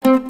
Well,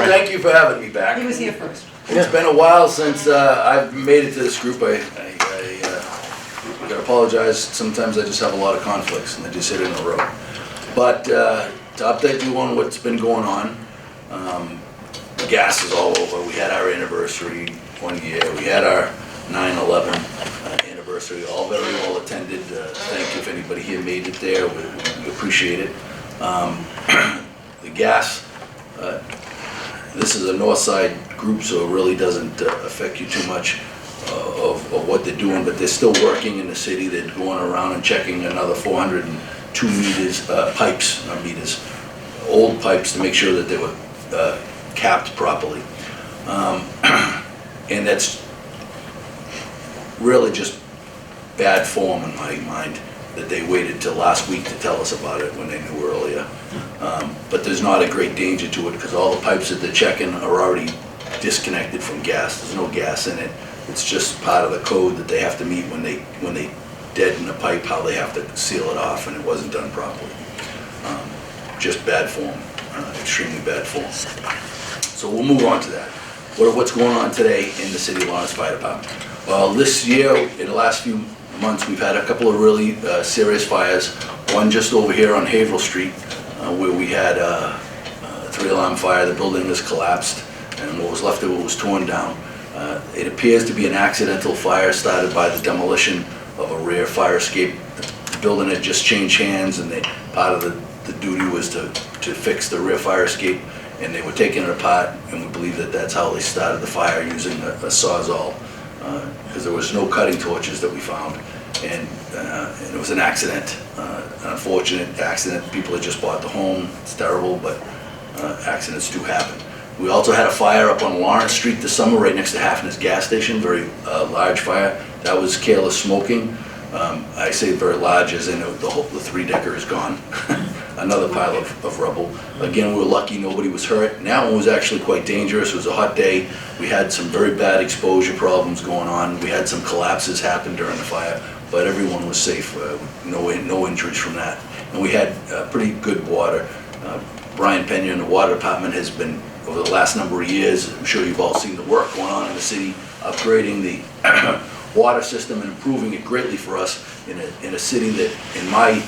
thank you for having me back. He was here first. It's been a while since I've made it to this group. I gotta apologize. Sometimes I just have a lot of conflicts and I just hit it in a row. But to update you on what's been going on, gas is all over. We had our anniversary 1 year. We had our 9/11 anniversary, all very well attended. Thank you if anybody here made it there. We appreciate it. The gas, this is a north side group, so it really doesn't affect you too much of what they're doing, but they're still working in the city. They're going around and checking another 402 meters, pipes, not meters, old pipes to make sure that they were capped properly. And that's really just bad form in my mind that they waited till last week to tell us about it when they knew earlier. But there's not a great danger to it because all the pipes that they're checking are already disconnected from gas. There's no gas in it. It's just part of the code that they have to meet when they deaden the pipe, how they have to seal it off, and it wasn't done properly. Just bad form, extremely bad form. So we'll move on to that. What's going on today in the City of Lawrence Fire Department? Well, this year, in the last few months, we've had a couple of really serious fires. One just over here on Haverhill Street, where we had a 3-alarm fire. The building has collapsed, and what was left of it was torn down. It appears to be an accidental fire started by the demolition of a rear fire escape. The building had just changed hands, and part of the duty was to fix the rear fire escape, and they were taking it apart, and we believe that that's how they started the fire, using a Sawzall, because there was no cutting torches that we found, and it was an accident, an unfortunate accident. People had just bought the home. It's terrible, but accidents do happen. We also had a fire up on Lawrence Street this summer, right next to Hafner's gas station, very large fire. That was careless smoking. I say very large as in the 3-decker is gone. Another pile of rubble. Again, we were lucky nobody was hurt. And that one was actually quite dangerous. It was a hot day. We had some very bad exposure problems going on. We had some collapses happen during the fire, but everyone was safe. No injuries from that. And we had pretty good water. Brian Pena in the water department has been, over the last number of years, I'm sure you've all seen the work going on in the city, upgrading the water system and improving it greatly for us in a city that, in my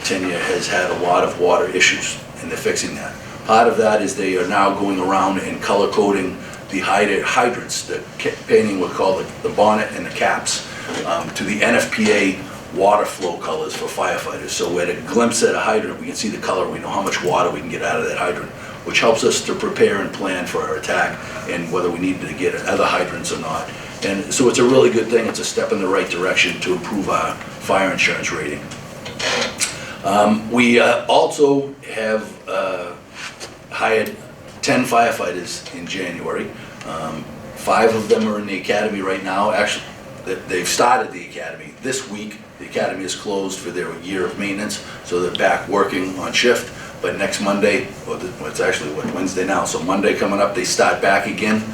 tenure, has had a lot of water issues, and they're fixing that. Part of that is they are now going around and color coding the hydrants, the painting we call the bonnet and the caps, to the NFPA water flow colors for firefighters. So at a glimpse at a hydrant, we can see the color, we know how much water we can get out of that hydrant, which helps us to prepare and plan for our attack and whether we need to get other hydrants or not. And so it's a really good thing. It's a step in the right direction to improve our fire insurance rating. We also have hired 10 firefighters in January. 5 of them are in the academy right now. Actually, they've started the academy this week. The academy is closed for their year of maintenance, so they're back working on shift. But next Monday, it's actually Wednesday now, so Monday coming up, they start back again,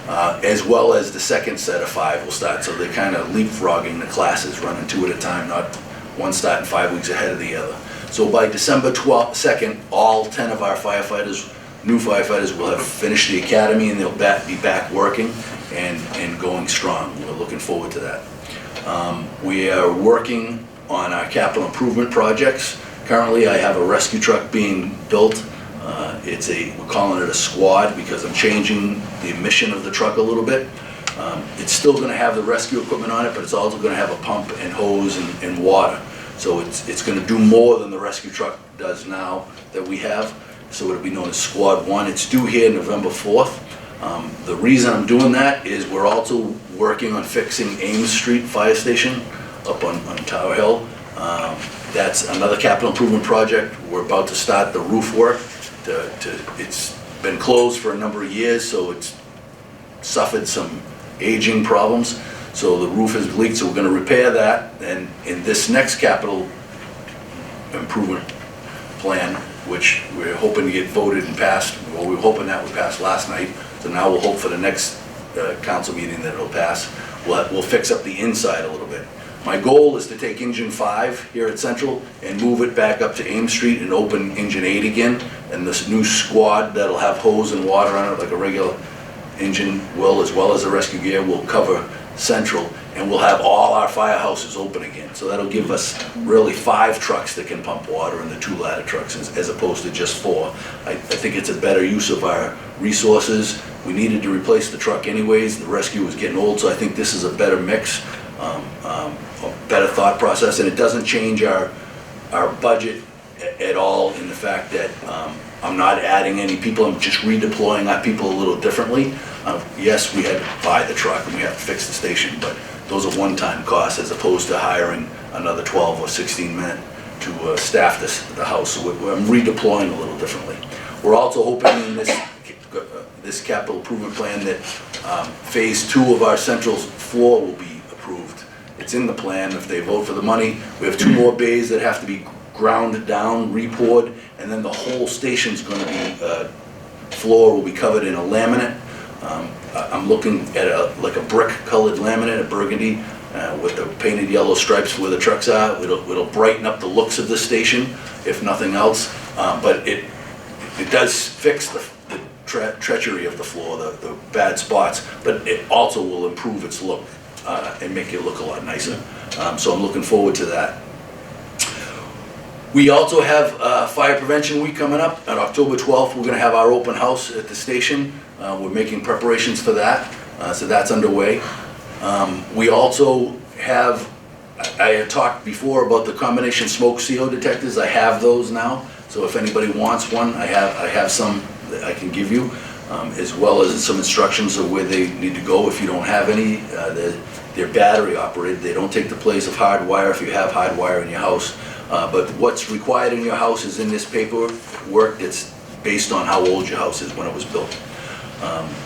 as well as the second set of 5 will start. So they're kind of leapfrogging the classes, running 2 at a time, not one starting 5 weeks ahead of the other. So by December 2nd, all 10 of our firefighters, new firefighters, will have finished the academy, and they'll be back working and going strong. We're looking forward to that. We are working on our capital improvement projects. Currently, I have a rescue truck being built. We're calling it a squad because I'm changing the emission of the truck a little bit. It's still going to have the rescue equipment on it, but it's also going to have a pump and hose and water. So it's going to do more than the rescue truck does now that we have. So it'll be known as Squad 1. It's due here November 4th. The reason I'm doing that is we're also working on fixing Ames Street Fire Station up on Tower Hill. That's another capital improvement project. We're about to start the roof work. It's been closed for a number of years, so it's suffered some aging problems. So the roof has leaked, so we're gonna repair that, and in this next capital improvement plan, which we're hoping to get voted and passed, well, we were hoping that would pass last night, so now we'll hope for the next council meeting that it'll pass. We'll fix up the inside a little bit. My goal is to take engine 5 here at Central and move it back up to Ames Street and open engine 8 again, and this new squad that'll have hose and water on it like a regular engine will, as well as the rescue gear, will cover Central, and we'll have all our firehouses open again. So that'll give us really 5 trucks that can pump water and the 2 ladder trucks as opposed to just 4. I think it's a better use of our resources. We needed to replace the truck anyways. The rescue was getting old, so I think this is a better mix, a better thought process, and it doesn't change our budget at all in the fact that I'm not adding any people. I'm just redeploying our people a little differently. Yes, we had to buy the truck and we have to fix the station, but those are one-time costs as opposed to hiring another 12 or 16 men to staff the house. So I'm redeploying a little differently. We're also hoping in this capital improvement plan that phase 2 of our central floor will be approved. It's in the plan. If they vote for the money, we have 2 more bays that have to be ground down, re-poured, and then the whole station's going to be, floor will be covered in a laminate. I'm looking at like a brick-colored laminate, a burgundy, with the painted yellow stripes where the trucks are. It'll brighten up the looks of the station, if nothing else. But it does fix the treachery of the floor, the bad spots, but it also will improve its look and make it look a lot nicer. So I'm looking forward to that. We also have Fire Prevention Week coming up. On October 12th, we're going to have our open house at the station. We're making preparations for that, so that's underway. We also have, I had talked before about the combination smoke CO detectors. I have those now, so if anybody wants one, I have some that I can give you, as well as some instructions of where they need to go if you don't have any. They're battery operated. They don't take the place of hard wire if you have hard wire in your house. But what's required in your house is in this paperwork that's based on how old your house is when it was built.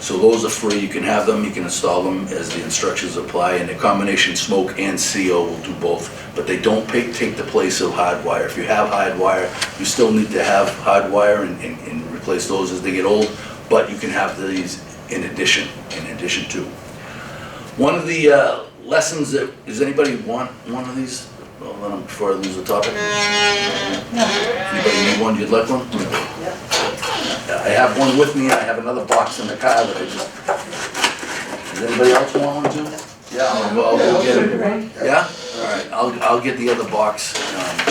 So those are free. You can have them, you can install them as the instructions apply, and the combination smoke and CO will do both, but they don't take the place of hard wire. If you have hard wire, you still need to have hard wire and replace those as they get old, but you can have these in addition to. One of the lessons that, does anybody want one of these? Well, before I lose the topic. Anybody need one? You'd like one? I have one with me. I have another box in the car that I just. Does anybody else want one too? Yeah, I'll go get it. Yeah. All right. I'll get the other box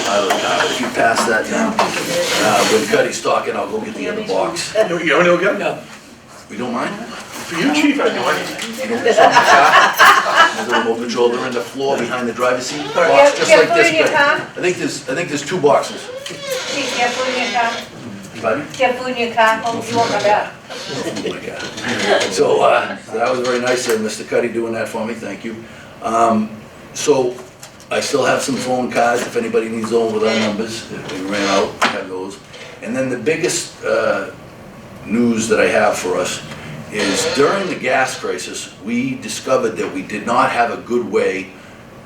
out of the car. If you pass that down, when Cuddy's talking, I'll go get the other box. You want to go get it? Yeah. We don't mind. For you, Chief, I do anything. You don't get some in the car. There's a remote control. They're in the floor behind the driver's seat. Box, just like this. In your car? I think there's 2 boxes. Chief, you have food in your car? Pardon? You have food in your car? Oh, you want my bag? Oh my God. So that was very nice of Mr. Cuddy doing that for me. Thank you. So I still have some phone cards if anybody needs those with our numbers. If we ran out, I have those. And then the biggest news that I have for us is during the gas crisis, we discovered that we did not have a good way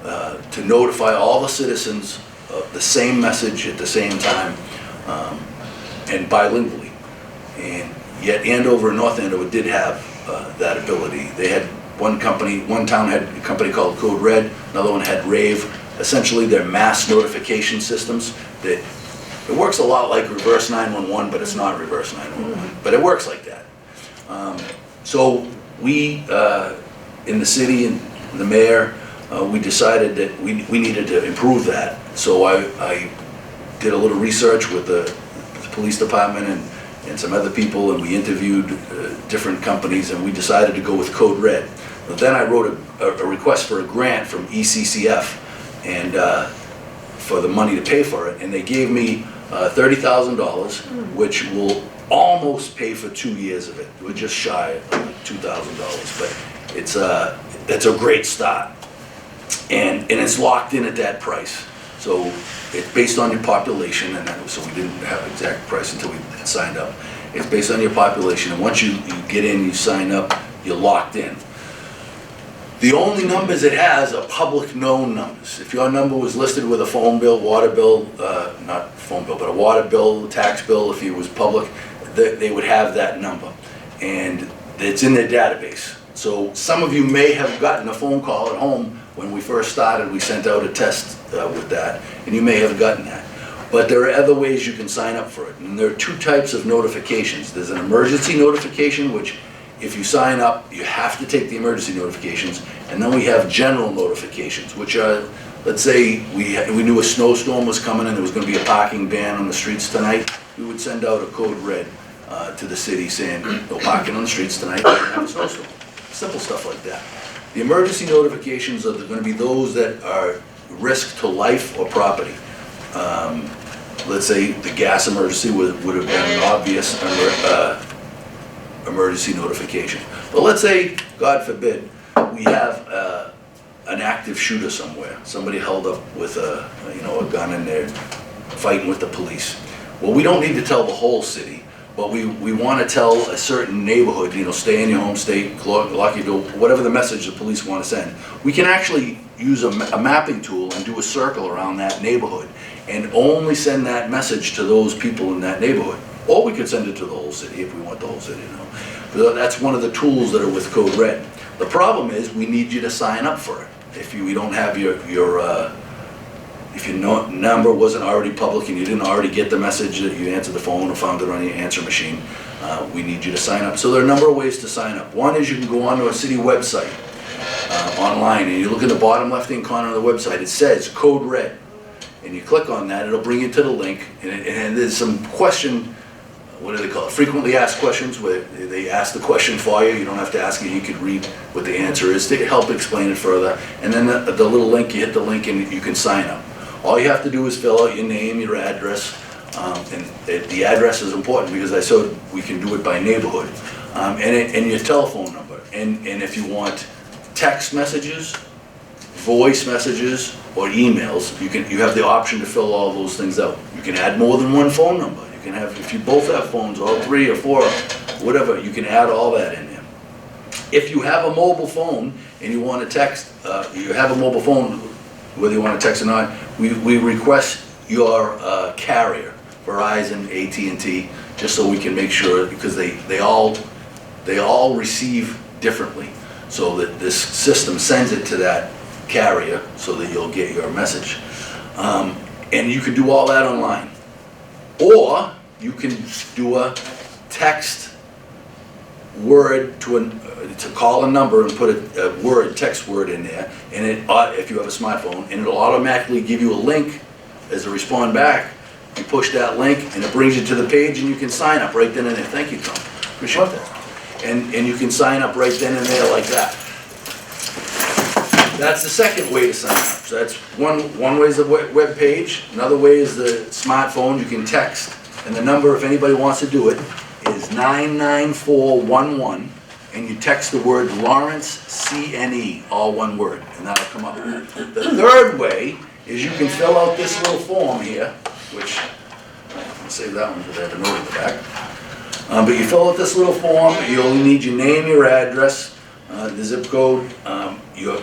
to notify all the citizens of the same message at the same time and bilingually. And yet Andover and North Andover did have that ability. They had one town had a company called Code Red, another one had Rave. Essentially they're mass notification systems that it works a lot like reverse 911, but it's not reverse 911, but it works like that. So we, in the city and the mayor, we decided that we needed to improve that. So I did a little research with the police department and some other people, and we interviewed different companies, and we decided to go with Code Red. But then I wrote a request for a grant from ECCF and for the money to pay for it, and they gave me $30,000, which will almost pay for 2 years of it. We're just shy of $2,000, but it's a great start, and it's locked in at that price. So it's based on your population, and so we didn't have an exact price until we signed up. It's based on your population, and once you get in, you sign up, you're locked in. The only numbers it has are public known numbers. If your number was listed with a phone bill, water bill, not phone bill, but a water bill, tax bill, if it was public, they would have that number. And it's in their database. So some of you may have gotten a phone call at home when we first started. We sent out a test with that, and you may have gotten that. But there are other ways you can sign up for it. And there are two types of notifications. There's an emergency notification, which if you sign up, you have to take the emergency notifications. And then we have general notifications, which are, let's say we knew a snowstorm was coming and there was going to be a parking ban on the streets tonight. We would send out a code red to the city saying, no parking on the streets tonight, we're going to have a snowstorm. Simple stuff like that. The emergency notifications are going to be those that are risk to life or property. Let's say the gas emergency would have been an obvious emergency notification. But let's say, God forbid, we have an active shooter somewhere. Somebody held up with a gun in there fighting with the police. Well, we don't need to tell the whole city, but we want to tell a certain neighborhood, stay in your home, lock your door, whatever the message the police want to send. We can actually use a mapping tool and do a circle around that neighborhood and only send that message to those people in that neighborhood. Or we could send it to the whole city if we want the whole city to know. But that's one of the tools that are with Code Red. The problem is we need you to sign up for it. If we don't have if your number wasn't already public and you didn't already get the message that you answered the phone or found it on your answer machine, we need you to sign up. So there are a number of ways to sign up. One is you can go onto a city website online, and you look in the bottom left-hand corner of the website, it says Code Red. And you click on that, it'll bring you to the link, and there's some what do they call it? Frequently asked questions, where they ask the question for you. You don't have to ask it, you can read what the answer is to help explain it further. And then the little link, you hit the link and you can sign up. All you have to do is fill out your name, your address, and the address is important because I said we can do it by neighborhood, and your telephone number. And if you want text messages, voice messages, or emails, you have the option to fill all those things out. You can add more than one phone number. You can have, if you both have phones, or 3 or 4, whatever, you can add all that in there. If you have a mobile phone and you want to text, you have a mobile phone, whether you want to text or not, we request your carrier, Verizon, AT&T, just so we can make sure, because they all receive differently, so that this system sends it to that carrier so that you'll get your message. And you can do all that online. Or you can do a text word to call a number and put a text word in there, and if you have a smartphone, and it'll automatically give you a link as a respond back. You push that link and it brings you to the page, and you can sign up right then and there. Thank you, Tom. Appreciate that. And you can sign up right then and there like that. That's the second way to sign up. So that's one way is the web page. Another way is the smartphone. You can text, and the number, if anybody wants to do it, is 99411, and you text the word Lawrence CNE, all one word, and that'll come up. The third way is you can fill out this little form here, which I'll save that one because I have a note in the back. But you fill out this little form. You only need your name, your address, the zip code, your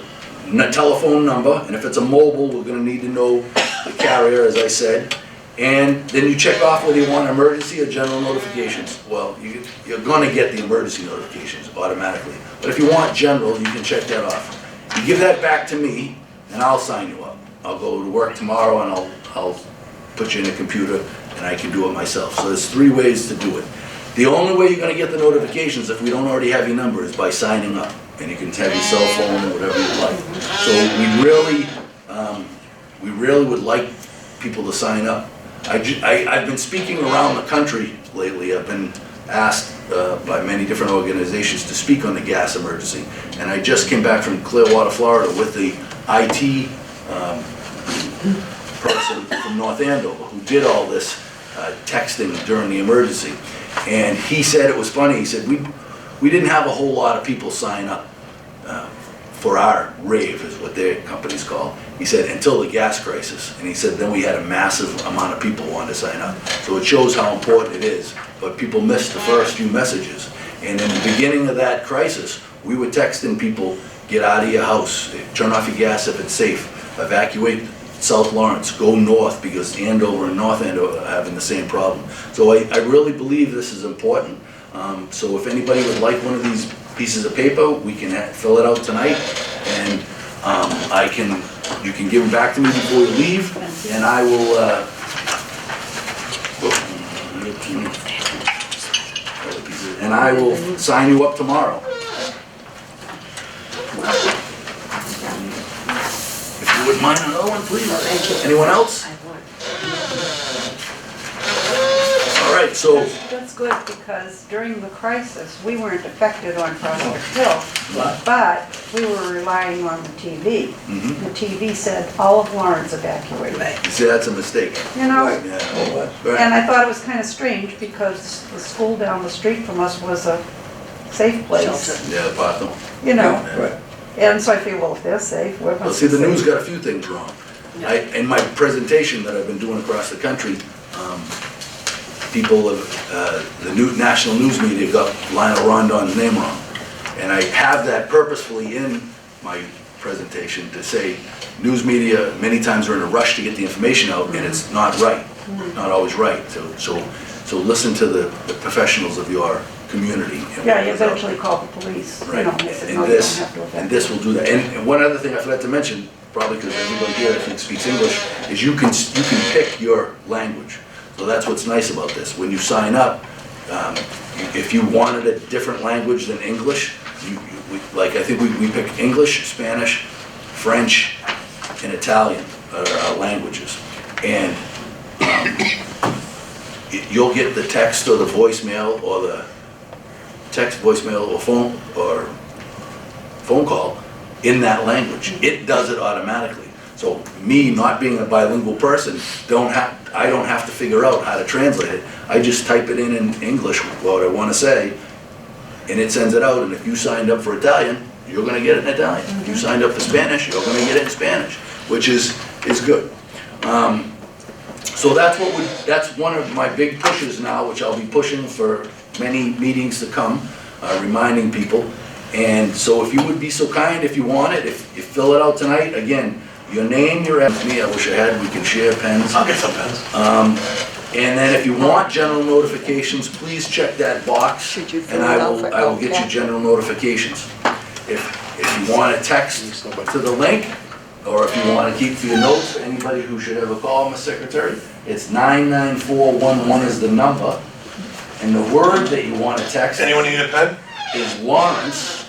telephone number, and if it's a mobile, we're going to need to know the carrier, as I said. And then you check off whether you want emergency or general notifications. Well, you're going to get the emergency notifications automatically. But if you want general, you can check that off. You give that back to me, and I'll sign you up. I'll go to work tomorrow, and I'll put you in a computer, and I can do it myself. So there's 3 ways to do it. The only way you're going to get the notifications, if we don't already have your number, is by signing up. And you can have your cell phone or whatever you like. So we really would like people to sign up. I've been speaking around the country lately. I've been asked by many different organizations to speak on the gas emergency. And I just came back from Clearwater, Florida with the IT person from North Andover who did all this texting during the emergency. And he said it was funny. He said, we didn't have a whole lot of people sign up for our rave, is what their company's called. He said, until the gas crisis. And he said, then we had a massive amount of people wanting to sign up. So it shows how important it is. But people missed the first few messages. And in the beginning of that crisis, we were texting people get out of your house, turn off your gas if it's safe, evacuate South Lawrence, go north, because Andover and North Andover are having the same problem. So I really believe this is important. So if anybody would like one of these pieces of paper, we can fill it out tonight, and you can give them back to me before you leave, and I will, sign you up tomorrow. If you wouldn't mind another one, please. Anyone else? All right, so, That's good, because during the crisis, we weren't affected on Prospect Hill, but we were relying on the TV. mhm. The TV said all of Lawrence evacuated. You see, that's a mistake. You know, Yeah. Right. and I thought it was kind of strange, because the school down the street from us was a safe place, Yeah, Barthel. you know. Yeah. And so I feel, well, if they're safe, we're Well, going to see, be the news safe. got a few things wrong. In my presentation that I've been doing across the country, people of the national news media got Lionel Rondon's name wrong. And I have that purposefully in my presentation to say, news media many times are in a rush to get the information out, and it's not right, not always right. So listen to the professionals of your community. Yeah, you eventually called the police, you Right, know, they said, and no, you don't this, have to evacuate. and this will do that. And one other thing I forgot to mention, probably because everybody here I think speaks English, is you can pick your language. So that's what's nice about this. When you sign up, if you wanted a different language than English, like I think we picked English, Spanish, French, and Italian are our languages. And you'll get the text or the voicemail, or the text, voicemail, or phone call in that language. It does it automatically. So me, not being a bilingual person, I don't have to figure out how to translate it. I just type it in English, what I want to say, and it sends it out. And if you signed up for Italian, you're going to get it in Italian. If you signed up for Spanish, you're going to get it in Spanish, which is good. So that's one of my big pushes now, which I'll be pushing for many meetings to come, reminding people. And so if you would be so kind, if you want it, if you fill it out tonight, again, your name, your address, me, I wish I had, we can share pens. I'll get some pens. And then if you want general notifications, please check that box, Should you and fill I it out will for get you Elf? general notifications. If you want to text to the link, or if you want to keep for your notes, for anybody who should have a call, my secretary, it's 99411 is the number, and the word that you want to text Anyone need a pen? is Lawrence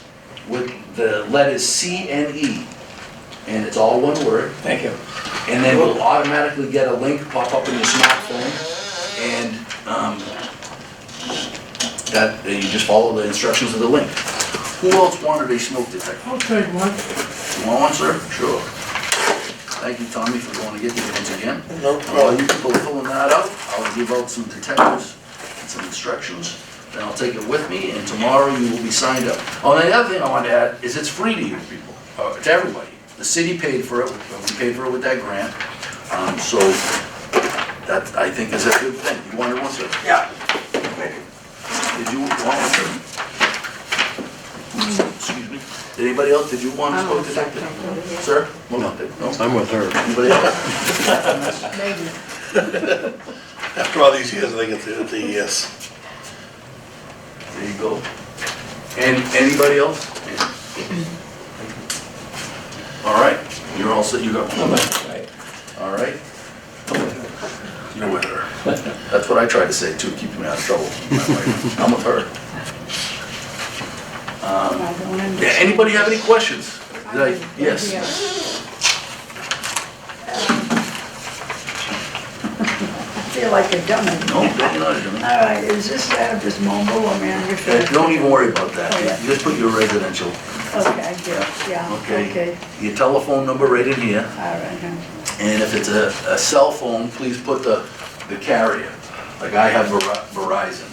with the letters C-N-E, and it's all one word. Thank you. And then you'll automatically get a link pop up in your smartphone, and you just follow the instructions of the link. Who else wanted a smoke detector? I'll take one. You want one, sir? Sure. Thank you, Tommy, for going to get these ones again. No While problem. you people are filling that out, I'll give out some detectors and some instructions. Then I'll take it with me, and tomorrow you will be signed up. Oh, and the other thing I wanted to add is it's free to you people, to everybody. The city paid for it, we paid for it with that grant. So that, I think, is a good thing. You wanted one, sir? Yeah. Did you want one, sir? Excuse me. Did anybody else, did you want a smoke detector? Sir? Well, no, no. I'm with her. Anybody else? After all these years, I think it's a yes. There you go. And anybody else? All right, you're all set, you go. All right. You're with her. That's what I tried to say too, keep me out of trouble. I'm with her. Yeah, anybody have any questions? Yes. I feel like a dummy. No, you're not doing it. All right, is this address mobile or man? Don't even worry about that. You just put your residential, Okay, good, yeah, okay? okay, Your telephone number right in here. all right, huh. And if it's a cell phone, please put the carrier. Like I have Verizon.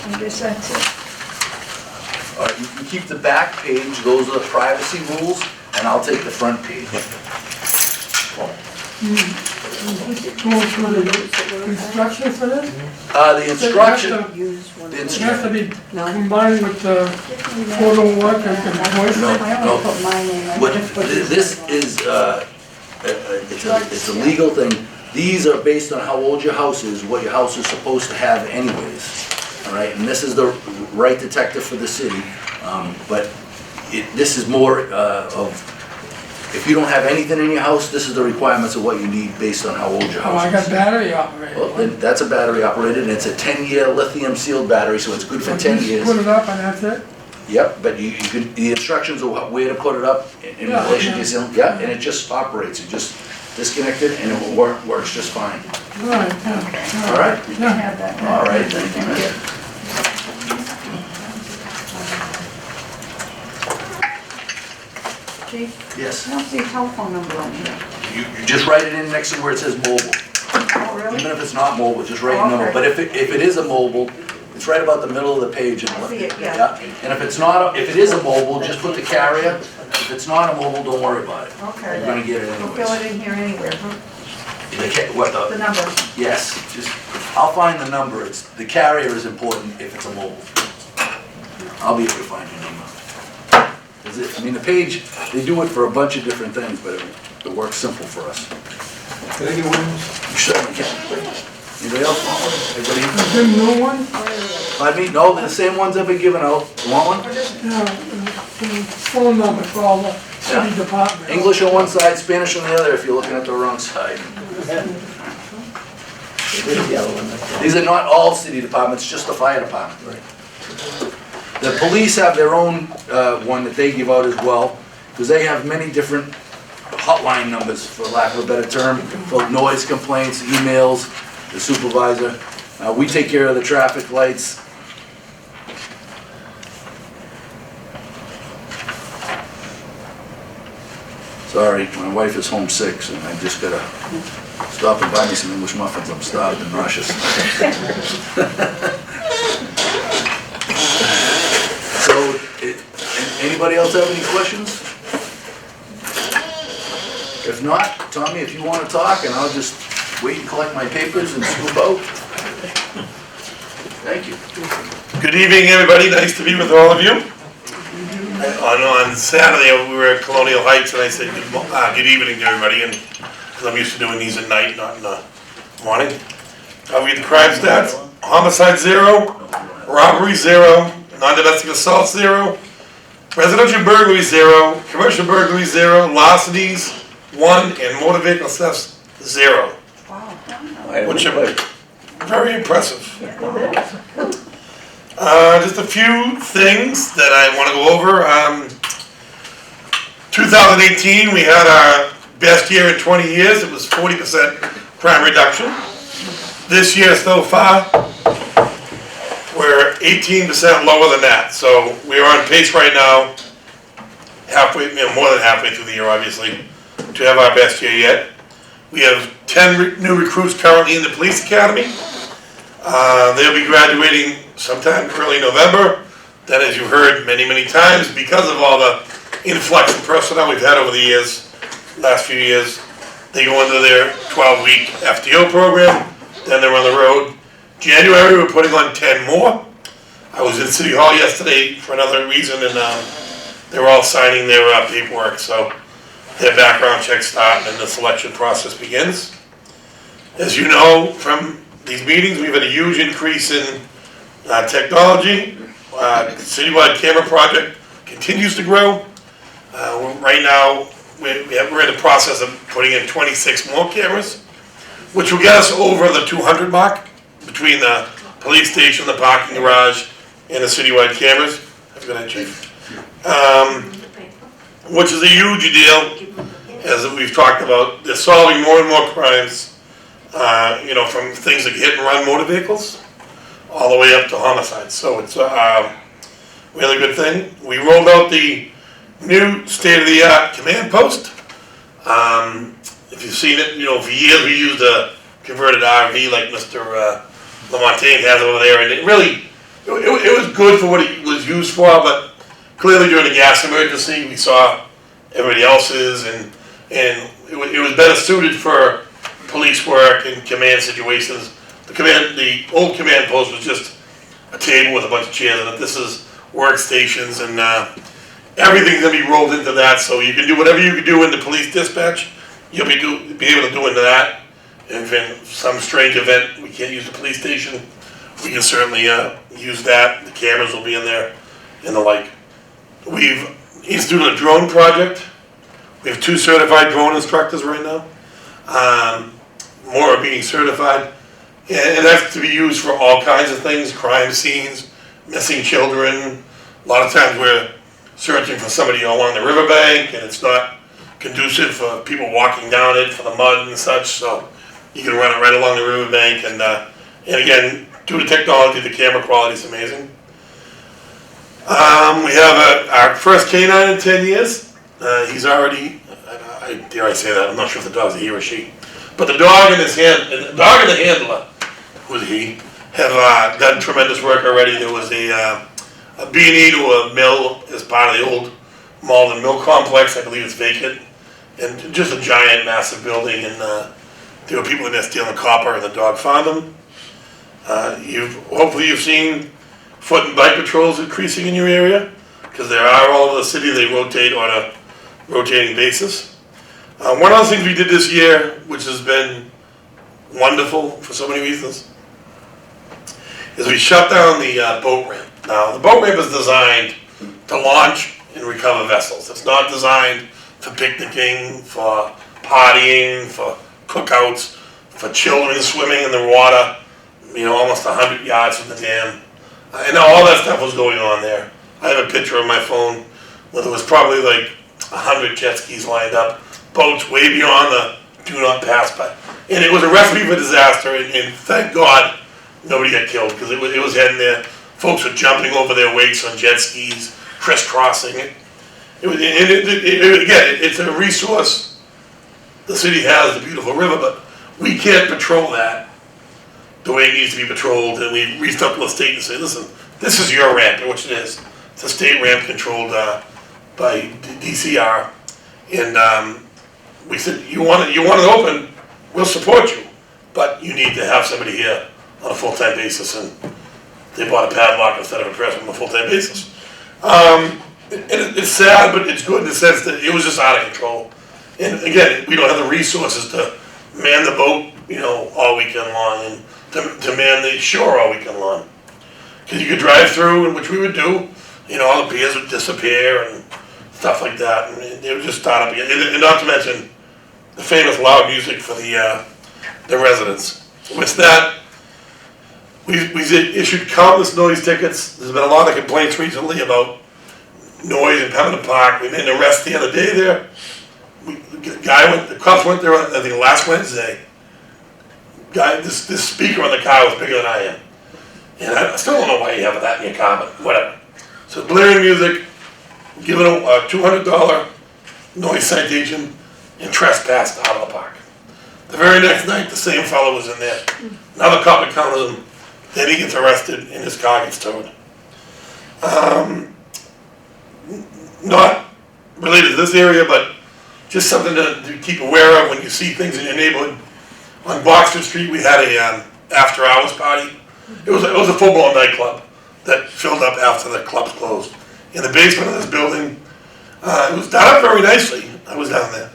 I guess that's it. All right, you can keep the back page, those are the privacy rules, and I'll take the front page. Going through the instruction for this? The instruction, It the has instru- to be combined with the photo work and voice. No. I only put my name, I what, just put. this is, it's a legal thing. These are based on how old your house is, what your house is supposed to have anyways. All right, and this is the right detective for the city, but this is more of, if you don't have anything in your house, this is the requirements of what you need based on how old your Oh, I house got is. battery operated. Well, then that's a battery operated, and it's a 10-year lithium sealed battery, so it's good for 10 Just years. put it up and that's it? Yep, but you can, the instructions of where to put it up in Yeah, relation to yeah. your seal, yeah, and it just operates, you just disconnect it and it will works just fine. All right, yeah. All right? You can have that. All right, thank you, man. Chief, Yes, I don't see a telephone number on here. you just write it in next to where it says mobile. Oh, really? Even if it's not mobile, just write a number, Okay. but if it is a mobile, it's right about the middle of the page. I see it, yeah. And if it's not, if it is a mobile, just put the carrier. If it's not a mobile, don't worry about it. Okay. You're gonna get it We'll fill anyways. it in here anywhere, huh? What The number. Yes, just, I'll find the number, the carrier is important if it's a mobile. I'll be able to find your number. The page, they do it for a bunch of different things, but it works simple for us. Can I get one? You certainly can. Anybody else want one? Everybody? Is there no one? Pardon me? No, they're the same ones I've been giving out. You want one? Yeah, the phone number for all the city Yeah. departments. English on one side, Spanish on the other if you're looking at the wrong side. These are not all city departments, just the fire department. The police have their own one that they give out as well, because they have many different hotline numbers, for lack of a better term, for noise complaints, emails, the supervisor. We take care of the traffic lights. Sorry, my wife is homesick, so I just gotta stop and buy me some English muffins. I'm starved and nauseous. So, anybody else have any questions? If not, Tommy, if you want to talk, and I'll just wait and collect my papers and scoop out. Thank you. Good evening, everybody. Nice to be with all of you. On Saturday, we were at Colonial Heights, and I said good evening to everybody, and because I'm used to doing these at night, not in the morning. I'll read the crime stats. Homicide 0, robbery 0, non-domestic assault 0, residential burglary 0, commercial burglary 0, larcenies 1, and motor vehicle thefts 0. Wow. Which are very impressive. Just a few things that I want to go over. 2018, we had our best year in 20 years. It was 40% crime reduction. This year so far, we're 18% lower than that. So we're on pace right now, more than halfway through the year, obviously, to have our best year yet. We have 10 new recruits currently in the police academy. They'll be graduating sometime early November. Then, as you've heard many, many times, because of all the influx of personnel we've had over the years, last few years, they go into their 12-week FTO program. Then they're on the road. January, we're putting on 10 more. I was in City Hall yesterday for another reason, and they were all signing their paperwork. So their background checks start, and the selection process begins. As you know from these meetings, we've had a huge increase in technology. Citywide camera project continues to grow. Right now, we're in the process of putting in 26 more cameras, which will get us over the 200 mark between the police station, the parking garage, and the citywide cameras. Have a good night, Chief. Which is a huge deal, as we've talked about. They're solving more and more crimes. From things like hit and run motor vehicles, all the way up to homicides. So it's a really good thing. We rolled out the new state-of-the-art command post. If you've seen it, for years we used a converted RV like Mr. Lamontagne has over there, and it was good for what it was used for, but clearly during the gas emergency, we saw everybody else's, and it was better suited for police work and command situations. The old command post was just a table with a bunch of chairs in it. This is workstations, and everything's gonna be rolled into that, so you can do whatever you can do in the police dispatch, you'll be able to do into that. And if in some strange event we can't use the police station, we can certainly use that. The cameras will be in there and the like. We've instituted a drone project. We have 2 certified drone instructors right now. More are being certified. And that's to be used for all kinds of things, crime scenes, missing children. A lot of times we're searching for somebody along the riverbank and it's not conducive for people walking down it for the mud and such, so you can run it right along the riverbank, and again, due to technology, the camera quality is amazing. We have our first canine in 10 years. He's already, dare I say that, I'm not sure if the dog's a he or she, but the dog and the handler, who's he, have done tremendous work already. There was a B&E to a mill as part of the old Malden Mill Complex. I believe it's vacant, and just a giant, massive building, and there were people in there stealing copper, and the dog found them. Hopefully you've seen foot and bike patrols increasing in your area, because there are all over the city. They rotate on a rotating basis. One of the things we did this year, which has been wonderful for so many reasons, is we shut down the boat ramp. Now, the boat ramp is designed to launch and recover vessels. It's not designed for picnicking, for partying, for cookouts, for children swimming in the water, almost 100 yards from the dam. And all that stuff was going on there. I have a picture on my phone where there was probably like 100 jet skis lined up, boats way beyond the do not pass by. And it was a recipe for disaster, and thank God nobody got killed, because it was heading there. Folks were jumping over their wakes on jet skis, crisscrossing it. Again, it's a resource the city has, the beautiful river, but we can't patrol that the way it needs to be patrolled, and we reached up to the state and say, listen, this is your ramp, which it is. It's a state ramp controlled by DCR, and we said, you want it open, we'll support you, but you need to have somebody here on a full-time basis, and they bought a padlock instead of a press on a full-time basis. It's sad, but it's good in the sense that it was just out of control. And again, we don't have the resources to man the boat, all weekend long, and to man the shore all weekend long. Because you could drive through, and which we would do, all the piers would disappear and stuff like that, and they would just start up again. And not to mention the famous loud music for the residents. With that, we've issued countless noise tickets. There's been a lot of complaints recently about noise in Pembina Park. We made an arrest the other day there. The cops went there, I think last Wednesday. This speaker on the car was bigger than I am. And I still don't know why you have that in your car, but whatever. So blaring music, given a $200 noise citation, and trespassed out of the park. The very next night, the same fellow was in there. Another cop encounters him. Then he gets arrested and his car gets towed. Not related to this area, but just something to keep aware of when you see things in your neighborhood. On Boxer Street, we had a after-hours party. It was a full-blown nightclub that filled up after the clubs closed. In the basement of this building, it was done up very nicely. I was down there.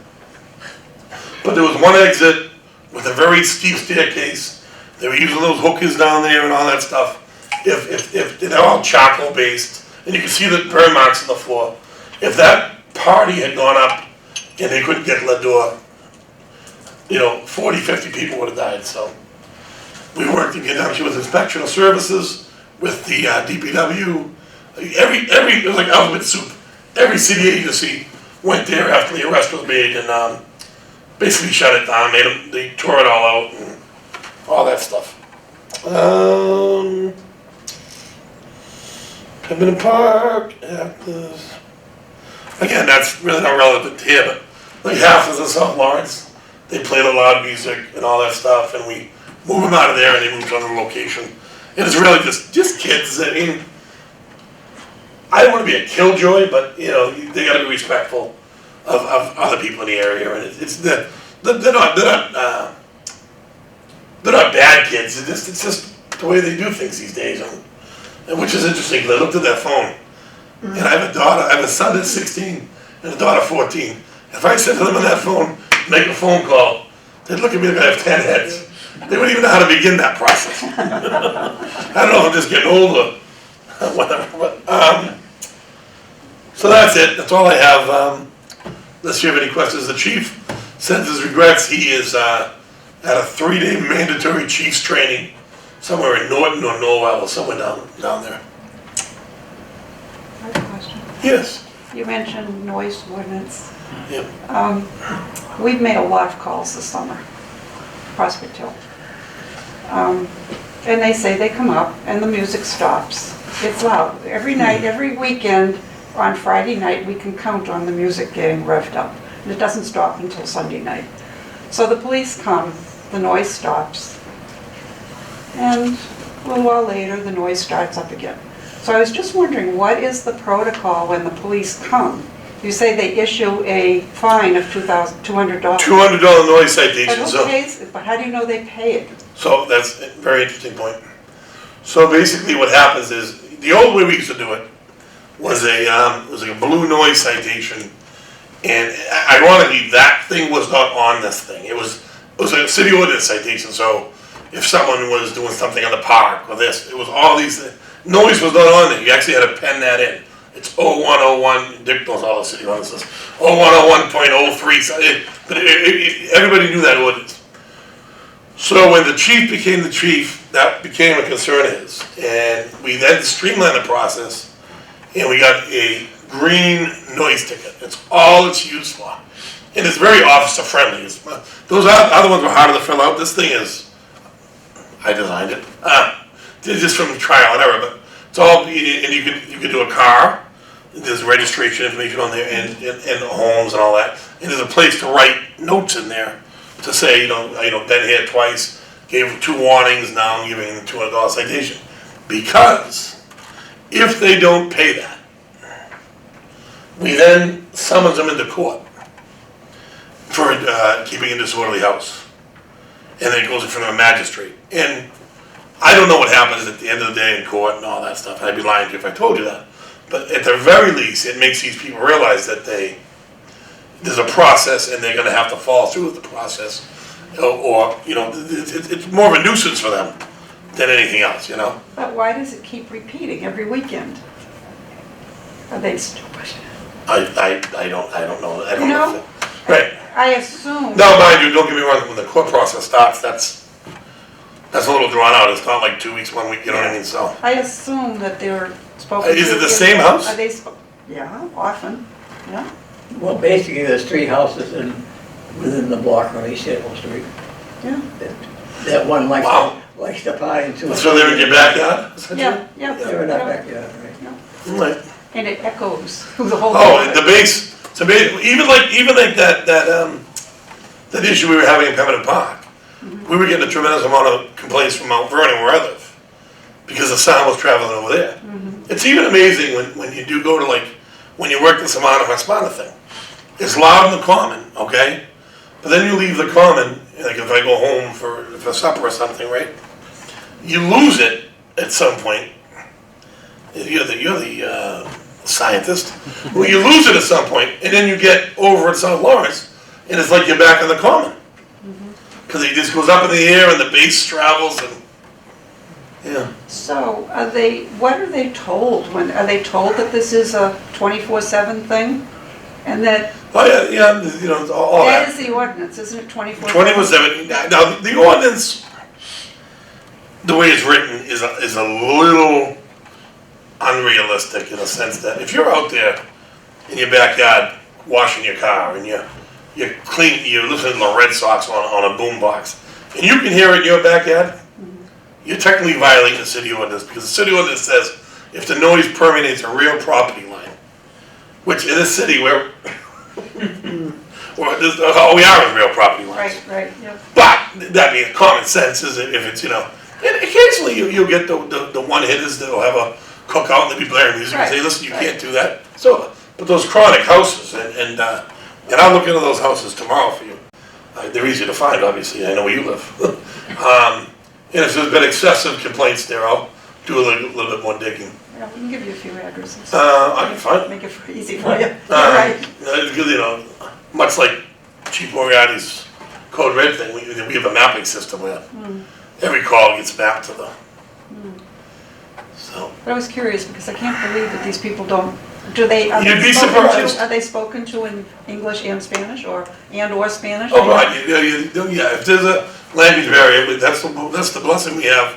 But there was one exit with a very steep staircase. They were using those hookers down there and all that stuff. If they're all charcoal based, and you can see the burn marks on the floor. If that party had gone up and they couldn't get to the door, 40, 50 people would have died. So we worked in conjunction with Inspection of Services, with the DPW. It was like alphabet soup. Every city agency went there after the arrest was made and basically shut it down. They tore it all out and all that stuff. Pembina Park, again, that's really not relevant here, but like half of the South Lawrence, they play the loud music and all that stuff, and we move them out of there and they move to another location. And it's really just kids. I mean, I don't want to be a killjoy, but they got to be respectful of other people in the area, and they're not had kids, it's just the way they do things these days, and which is interesting, because I looked at that phone, and I have a daughter, I have a son that's 16, and a daughter 14. If I said to them on that phone, make a phone call, they'd look at me like I have 10 heads. They wouldn't even know how to begin that process. I don't know if I'm just getting older, whatever, but, so that's it, that's all I have. Unless you have any questions, the chief sends his regrets. He is at a 3-day mandatory chief's training somewhere in Norton or Norwell or somewhere down there. I have a question. Yes. You mentioned noise ordinance. Yep. We've made a lot of calls this summer, Prospect Hill. And they say they come up and the music stops. It's loud. Every night, every weekend, on Friday night, we can count on the music getting revved up. And it doesn't stop until Sunday night. So the police come, the noise stops. And a little while later, the noise starts up again. So I was just wondering, what is the protocol when the police come? You say they issue a fine of $200. $200 noise citation. But who pays it? But how do you know they pay it? So that's a very interesting point. So basically what happens is, the old way we used to do it was like a blue noise citation. And ironically, that thing was not on this thing. It was a city ordinance citation. So if someone was doing something in the park or this, it was all these things. Noise was not on there. You actually had to pen that in. It's 0101, Dick knows all the city ordinances, 0101.03, but everybody knew that ordinance. So when the chief became the chief, that became a concern of his. And we then streamlined the process, and we got a green noise ticket. It's all it's used for. And it's very officer friendly. Those other ones were harder to fill out. This thing is, I designed it. Just from trial and error, but it's all, and you could do a car. There's registration information on there and homes and all that. And there's a place to write notes in there to say, been here twice, gave 2 warnings, now I'm giving them $200 citation. Because if they don't pay that, we then summons them into court for keeping a disorderly house. And then it goes in front of a magistrate. And I don't know what happens at the end of the day in court and all that stuff. I'd be lying to you if I told you that. But at the very least, it makes these people realize that there's a process and they're going to have to follow through with the process. Or it's more of a nuisance for them than anything else, But why does it keep repeating every weekend? Are they stupid? I don't know. I don't No. know. Right. I assume. Now, mind you, don't get me wrong, when the court process starts, that's a little drawn out. It's not like 2 weeks, 1 week, you know what I mean? So. I assume that they're spoken to. Is it the same house? Are they yeah, often, yeah. Well, basically, there's 3 houses within the block on East Havel Street. Yeah. That one likes Wow. to party too. So they're in your backyard? Yeah. They're in our backyard, right? Yeah. Right. And it echoes through the whole. Oh, neighborhood. the base. So even like that issue we were having in Pemberton Park, we were getting a tremendous amount of complaints from Mount Vernon where I live, because the sound was traveling over there. It's even amazing when you do go to when you work the Samana thing. It's loud in the common, okay? But then you leave the common, like if I go home for supper or something, right? You lose it at some point. You're the scientist. Well, you lose it at some point, and then you get over at South Lawrence, and it's like you're back in the common. Because it just goes up in the air and the bass travels and, yeah. So what are they told? Are they told that this is a 24/7 thing? And that, Oh, yeah, all that that. is the ordinance, isn't it, 24/7? 24/7. Now, the ordinance, the way it's written, is a little unrealistic in a sense that if you're out there in your backyard washing your car and you're listening to the Red Sox on a boombox, and you can hear it in your backyard, you're technically violating the city ordinance, because the city ordinance says if the noise permeates a real property line, which in this city we are in real property lines. Right, yeah. But that being common sense is if it's and occasionally you'll get the one hitters that'll have a cookout and they'll be blaring music and say, listen, you can't do that. So, but those chronic houses and I'll look into those houses tomorrow for you. They're easy to find, obviously. I know where you live. And if there's been excessive complaints there, I'll do a little bit more digging. Yeah, we can give you a few addresses. I can find, Make it easy for you. All right. because, you know, much like Chief Moriarty's Code Red thing, we have a mapping system where every call gets mapped to the, so. But I was curious because I can't believe that these people don't, are they You'd be spoken surprised. to, are they spoken to in English and Spanish or Spanish? Oh, right, yeah, if there's a language barrier, that's the blessing we have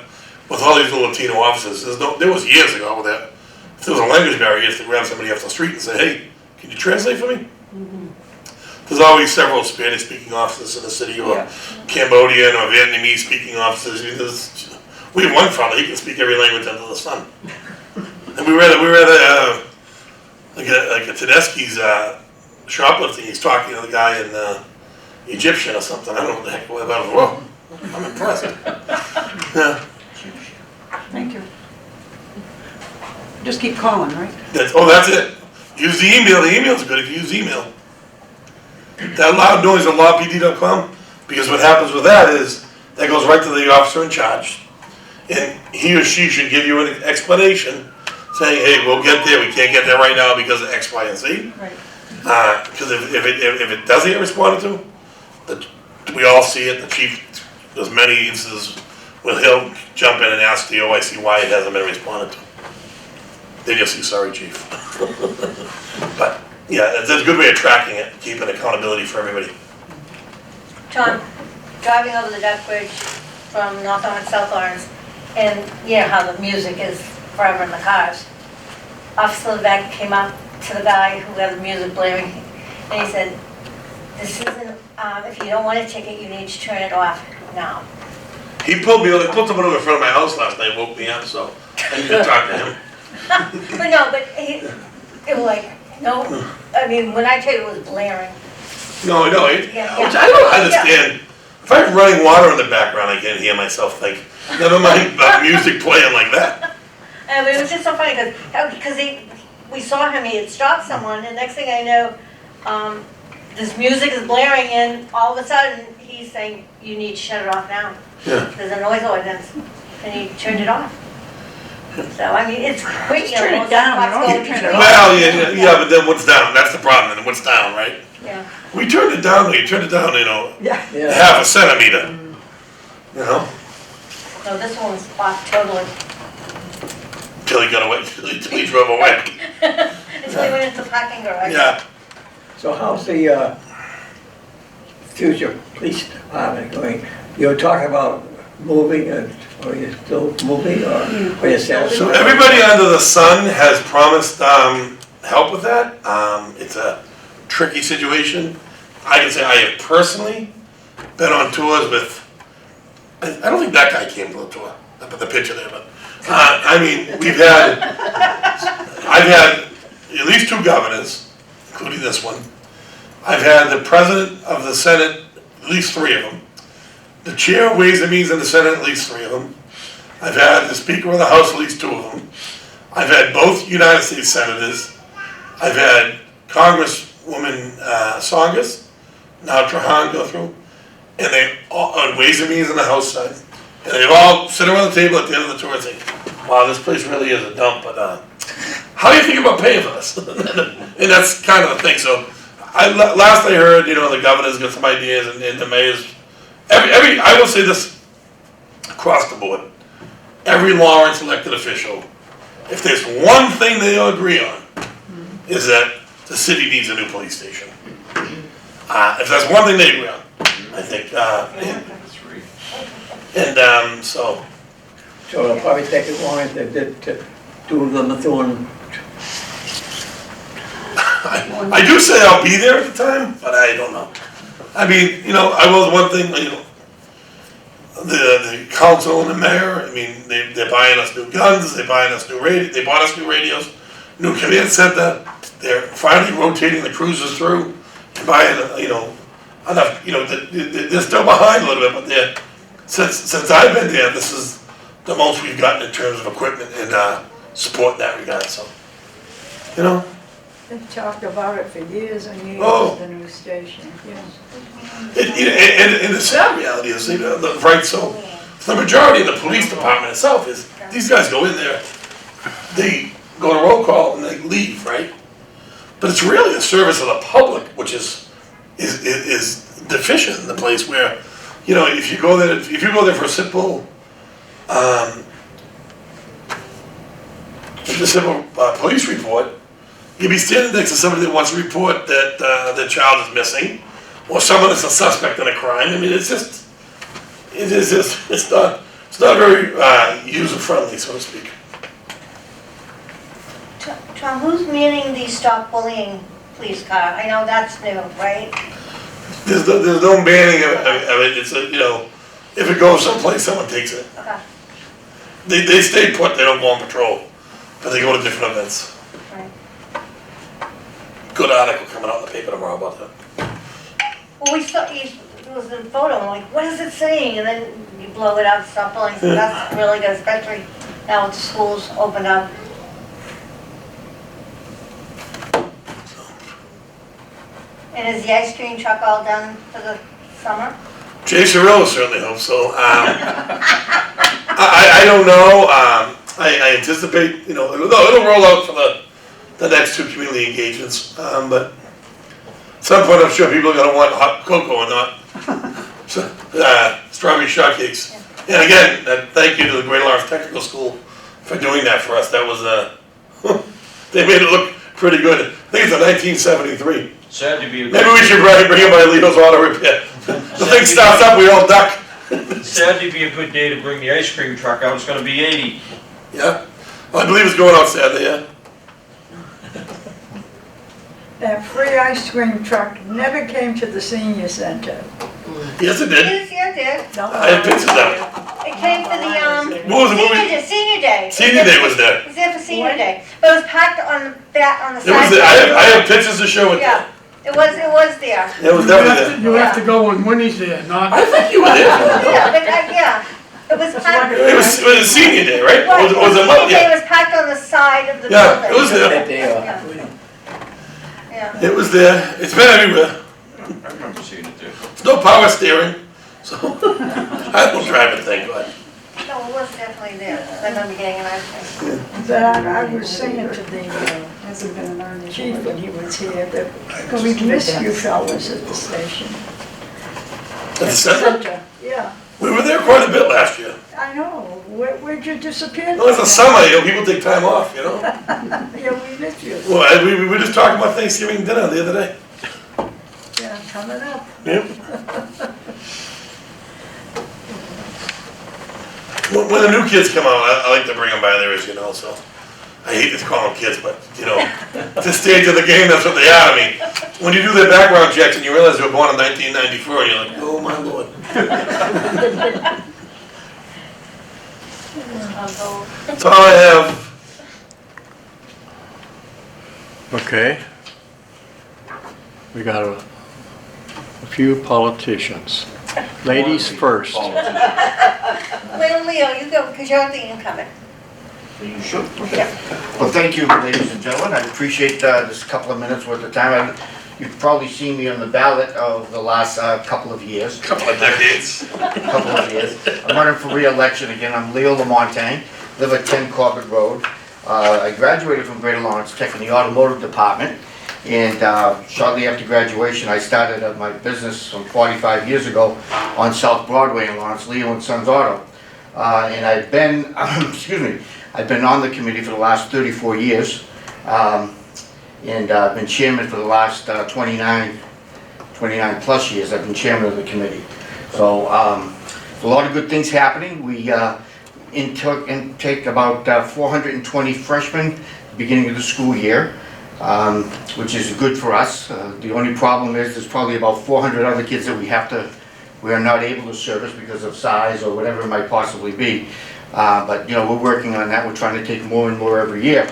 with all these little Latino offices. There was years ago that if there was a language barrier, you have to grab somebody off the street and say, hey, can you translate for me? There's always several Spanish-speaking offices in the city, or Yeah. Cambodian or Vietnamese-speaking offices. I mean, we have one fellow, he can speak every language under the sun. And we were at like a Tedeschi's shoplifting, he's talking to the guy in Egyptian or something, I don't know what the heck it was, whoa, I'm impressed. Yeah, Thank you. Just keep calling, right? that's it. Use the email's good if you use email. That loud noise at lawpd.com, because what happens with that is, that goes right to the officer in charge, and he or she should give you an explanation, saying, hey, we'll get there, we can't get there right now because of X, Y, and Z. Right. Because if it doesn't get responded to, we all see it, the chief, there's many instances where he'll jump in and ask the OIC why it hasn't been responded to. They just say, sorry, chief. But, yeah, it's a good way of tracking it, keeping accountability for everybody. John, driving over the Duck Bridge from North Orange, South Orange, and you know how the music is forever in the cars. Officer Levesque came up to the guy who had the music blaring, and he said, this isn't, if you don't want a ticket, you need to turn it off now. He pulled someone over in front of my house last night, woke me up, so I need to talk to him. But it was like, no, I mean, when I tell you it was blaring. No, Yeah. which I don't understand. If I'm running water in the background, I can't hear myself think. Never mind music playing like that. And it was just so funny because we saw him, he had stopped someone, and next thing I know, this music is blaring, and all of a sudden he's saying, you need to shut it off now. Yeah. There's a noise ordinance, and he turned it off. So, I mean, it's quick, you know. Turn it most down, cops you don't go need to turn it between- off. Well, yeah, but then what's down? That's the problem, then what's down, right? Yeah. We turned it down, you know, Yeah. Yeah. half a centimeter. You know, No, this one was off totally. till he got away, till he drove away. Until we went into the parking garage. Yeah. So how's the future police department going? You were talking about moving, are you still moving, or are you satisfied? So everybody under the sun has promised help with that. It's a tricky situation. I can say I have personally been on tours with, I don't think that guy came to the tour, I put the picture there, but, I mean, I've had at least 2 governors, including this one. I've had the president of the Senate, at least 3 of them. The chair of Ways and Means in the Senate, at least 3 of them. I've had the Speaker of the House, at least 2 of them. I've had both United States Senators. I've had Congresswoman Songas, now Trahan go through, and they all, on Ways and Means on the House side, and they all sit around the table at the end of the tour and say, wow, this place really is a dump, but how do you think about paying for this? And that's kind of the thing. So last I heard, you know, the governor's got some ideas, and the mayor's, I will say this across the board, every Lawrence elected official, if there's one thing they all agree on, is that the city needs a new police station. If that's one thing they agree on, I think, so. So it'll probably take as long as they did to do the Methuen. I do say I'll be there at the time, but I don't know. I mean, you know, I will, one thing, you know, the council and the mayor, I mean, they're buying us new guns, they're buying us new they bought us new radios, new command center, they're finally rotating the cruisers through, and buying, you know, enough, you know, they're still behind a little bit, but they're, since I've been there, this is the most we've gotten in terms of equipment and support in that regard, so, you know. They've talked about it for years and years, Oh. the new station, yeah. And the sad reality is, you know, right, so The majority of the police department itself is, these guys go in there, they go to roll call and they leave, right? But it's really the service of the public, which is deficient in the place where, you know, if you go there for a simple, police report, you'd be standing next to somebody that wants to report that their child is missing, or someone that's a suspect in a crime. I mean, it's not very user friendly, so to speak. Tom, who's manning the Stop Bullying police car? I know that's new, right? There's no banning of it. It's you know, if it goes someplace, someone takes it. Okay, They stay put. They don't go on patrol, but they go to different events. right. Good article coming out in the paper tomorrow about that. Well, we saw, there was a photo, I'm like, what is it saying? And then you blow it up, Stop Bullying, so that's really good, especially now with the schools opened up. And is the ice cream truck all done for the summer? Jay Cirillo certainly hopes so. I don't know. I anticipate, you know, it'll roll out for the next 2 community engagements. But at some point, I'm sure people are going to want hot cocoa and not strawberry shortcakes. And again, thank you to the Greater Lawrence Technical School for doing that for us. That was they made it look pretty good. I think it's a 1973. Sad to be a Maybe we should bring it by Leo's Auto Repair. The thing starts up, we all duck. Sad to be a good day to bring the ice cream truck out. It's going to be 80. Yeah, well, I believe it's going out Saturday, yeah. That free ice cream truck never came to the senior center. Yes, it did. Yes, yeah, it did. No. I had pictures of it. It came for the, What was it? senior day. Senior Day was there. It was there for senior day, but it was packed on the back, on the It was side. there. I have pictures to show it. Yeah, it was there. It was definitely there. You have to go when Winnie's there, not. I think you were there. Yeah, but, yeah, it was packed. It was Senior Day, right? Right, Was it senior day yeah. was packed on the side of the Yeah, building. it was there. That day off. Yeah. It was there. It's been everywhere. I remember seeing it there. There's no power steering, so I don't drive it, thank God. No, it was definitely there. I remember getting an ice cream. But I was saying to the Hasn't been an Army. chief when he was here that we miss you fellas at the station. At the center? Yeah, We were there quite a bit last year. I know. Where'd you disappear? Well, it's the summer, you know, people take time off, you know? Yeah, we miss you. Well, we were just talking about Thanksgiving dinner the other day. Yeah, coming up. Yep. When the new kids come out, I like to bring them by there, as you know, so. I hate to call them kids, but, you know, at this stage of the game, that's what they are. I mean, when you do their background checks and you realize they were born in 1994, you're like, oh my Lord. That's all I have. Okay. We got a few politicians. Ladies first. Wait, Leo, you go, because you're the incoming. You should. Well, thank you, ladies and gentlemen. I appreciate this couple of minutes worth of time. You've probably seen me on the ballot of the last couple of years. Couple of decades. I'm running for re-election again. I'm Leo Lamontagne, live at 10 Corbett Road. I graduated from Greater Lawrence Tech in the automotive department. And shortly after graduation, I started my business some 45 years ago on South Broadway in Lawrence, Leo and Sons Auto. And I've been, I've been on the committee for the last 34 years. And I've been chairman for the last 29 plus years. I've been chairman of the committee. So a lot of good things happening. We intake about 420 freshmen beginning of the school year. Which is good for us. The only problem is there's probably about 400 other kids that we are not able to service because of size or whatever it might possibly be. But you know, we're working on that. We're trying to take more and more every year.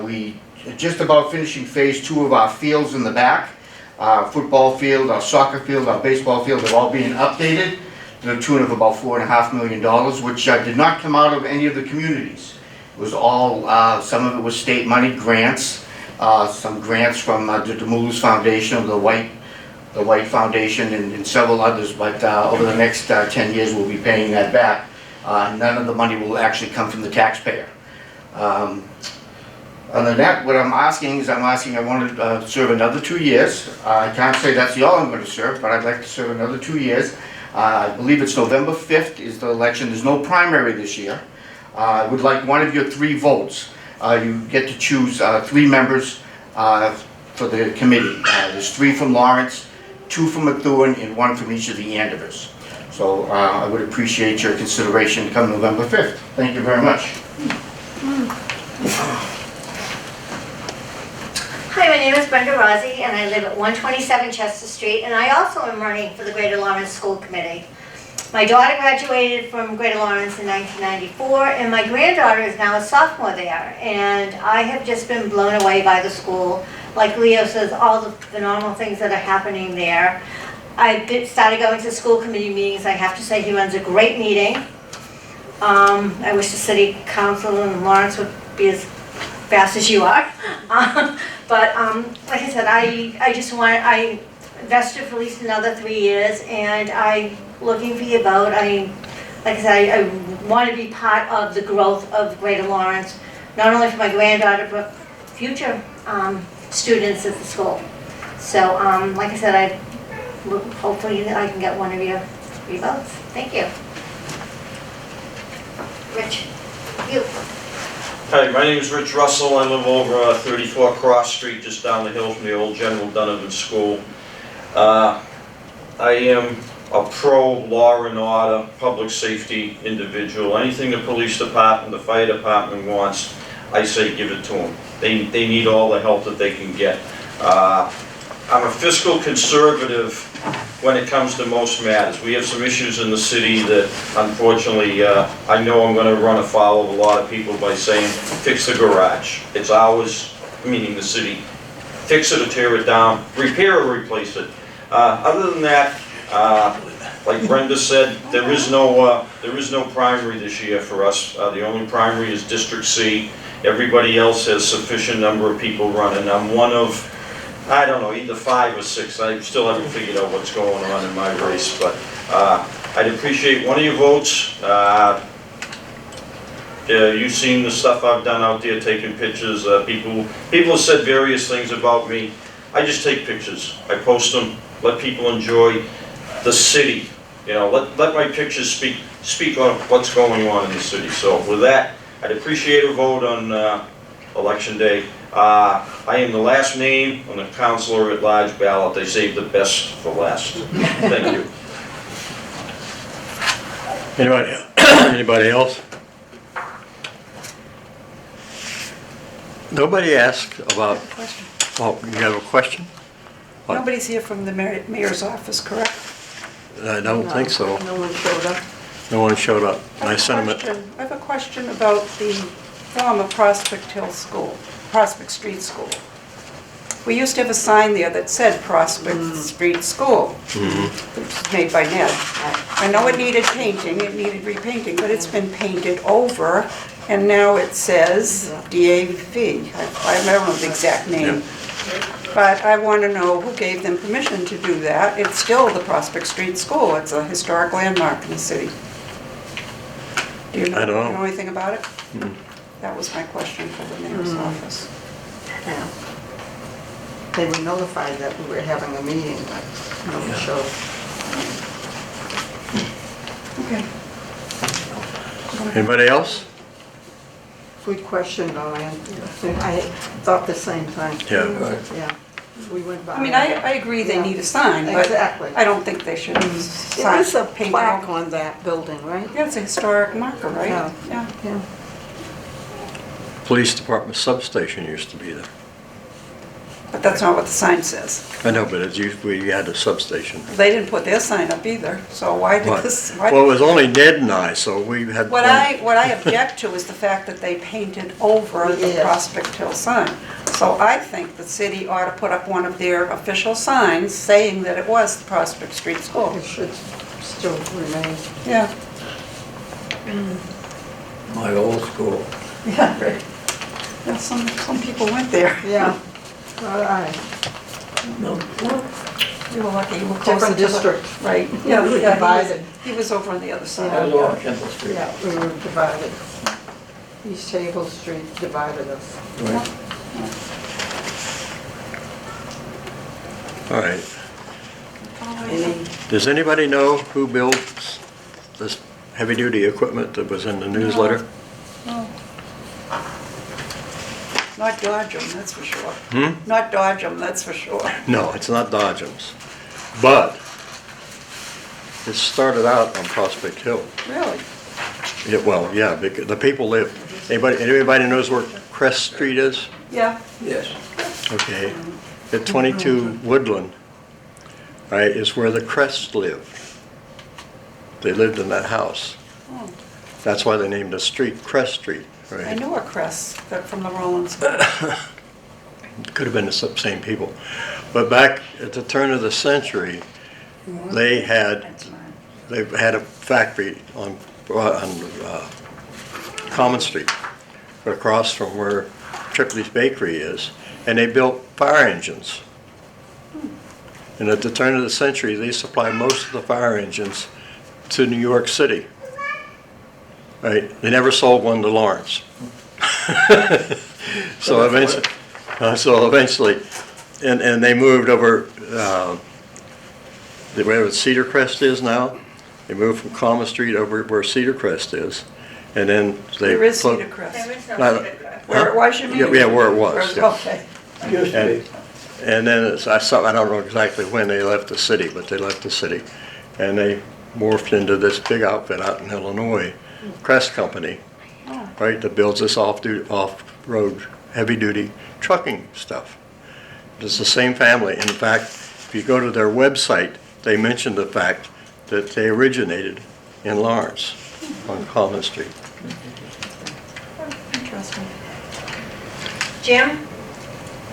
We are just about finishing phase 2 of our fields in the back. Our football field, our soccer field, our baseball field are all being updated to the tune of about $4.5 million, which did not come out of any of the communities. It was all, some of it was state money, grants. Some grants from the Demoulas Foundation of the White the White Foundation and several others, but over the next 10 years, we'll be paying that back. None of the money will actually come from the taxpayer. Other than that, what I'm asking is, I want to serve another 2 years. I can't say that's all I'm going to serve, but I'd like to serve another 2 years. I believe it's November 5th is the election. There's no primary this year. I would like one of your 3 votes. You get to choose 3 members for the committee. There's 3 from Lawrence, 2 from Methuen, and 1 from each of the Andovers. So I would appreciate your consideration come November 5th. Thank you very much. Hi, my name is Brenda Rossi, and I live at 127 Chester Street, and I also am running for the Greater Lawrence School Committee. My daughter graduated from Greater Lawrence in 1994, and my granddaughter is now a sophomore there, and I have just been blown away by the school. Like Leo says, all the phenomenal things that are happening there. I started going to school committee meetings. I have to say he runs a great meeting. I wish the city council in Lawrence would be as fast as you are. But like I said, I invested for at least another 3 years, and I'm looking for your vote. Like I said, I want to be part of the growth of Greater Lawrence, not only for my granddaughter, but future students at the school. So like I said, hopefully I can get one of your 3 votes. Thank you. Rich, you. Hi, my name is Rich Russell. I live over 34 Cross Street, just down the hill from the old General Donovan School. I am a pro-law and order, public safety individual. Anything the police department, the fire department wants, I say give it to them. They need all the help that they can get. I'm a fiscal conservative when it comes to most matters. We have some issues in the city that unfortunately I know I'm going to run afoul of a lot of people by saying fix the garage. It's ours, meaning the city. Fix it or tear it down, repair or replace it. Other than that, like Brenda said, there is no primary this year for us. The only primary is District C. Everybody else has sufficient number of people running. I'm one of, I don't know, either 5 or 6. I still haven't figured out what's going on in my race, but I'd appreciate one of your votes. You've seen the stuff I've done out there, taking pictures. People have said various things about me. I just take pictures. I post them. Let people enjoy the city. You know, let my pictures speak on what's going on in the city. So with that, I'd appreciate a vote on election day. I am the last name on the councilor at large ballot. They saved the best for last. Thank you. Anybody else? Nobody asked about, oh, you have a question? What? Nobody's here from the mayor's office, correct? I don't think so. No one showed up. No one showed up. I have a question about the former Prospect Street School. We used to have a sign there that said Prospect Street School, which was made by Ned. I know it needed painting, it needed repainting, but it's been painted over, and now it says DAV. I don't know the exact name. But I want to know who gave them permission to do that. It's still the Prospect Street School. It's a historic landmark in the city. Do you know, I don't know. you know anything about it? That was my question for the mayor's office. Yeah. They were notified that we were having a meeting, but no one showed. Okay. Anybody else? Good question, though, and I thought the same thing. Yeah. Yeah, we went by. I mean, I agree they need a sign, but Exactly. I don't think they should There is a paint it plaque over. on that building, right? Yeah, it's a historic marker, right? Yeah. Yeah. Police department substation used to be there. But that's not what the sign says. I know, but it's usually, we had a substation. They didn't put their sign up either, so why did What? this? Well, it was only Ned and I, so we had. What I object to is the fact that they painted over the Yes. Prospect Hill sign. So I think the city ought to put up one of their official signs saying that it was the Prospect Street School. It should still remain. Yeah. My old school. Yeah, right. Yeah, some people went there. Yeah, all right. No, You were lucky, you were closer Different to the. district. Right. We were divided. He was over on the other side. That was all Kimball Street. Yeah, we were divided. East Havel Street divided us. Right. All right. Any, Does anybody know who builds this heavy-duty equipment that was in the newsletter? Not Dodge 'em, that's for sure. Hmm? Not Dodge 'em, that's for sure. No, it's not Dodgems. But it started out on Prospect Hill. Really? Well, yeah, because the people live, anybody knows where Crest Street is? Yeah. Yes. Okay. At 22 Woodland, right, is where the Crests lived. They lived in that house. Oh. That's why they named the street Crest Street, I right? know a Crest from the Rollins. Could have been the same people. But back at the turn of the century, they had a factory on Common Street, across from where Tripley's Bakery is, and they built fire engines. And at the turn of the century, they supplied most of the fire engines to New York City. Right? They never sold one to Lawrence. So eventually, and they moved over where Cedar Crest is now. They moved from Common Street over where Cedar Crest is, and then they. There is Cedar Crest. There is no No, secret crest. Where it was, you mean? Yeah, where it was. Yeah. Okay. Used to be. And then I don't know exactly when they left the city, but they left the city. And they morphed into this big outfit out in Illinois, Crest Company, right, that builds this off-road, heavy-duty trucking stuff. It's the same family. In fact, if you go to their website, they mention the fact that they originated in Lawrence on Common Street. Interesting. Jim?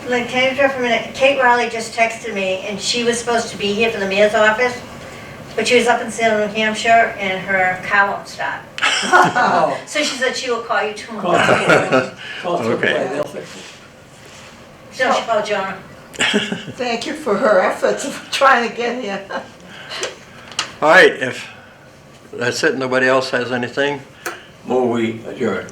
Like, can I interrupt for a minute? Kate Riley just texted me, and she was supposed to be here for the mayor's office, but she was up in Salem, New Hampshire, and her car won't start. Oh, So she said she will call you tomorrow. call through Okay. play, they'll fix it. So she called Jonah. thank you for her efforts of trying to get here. All right, if that's it, nobody else has anything? Move we adjourn.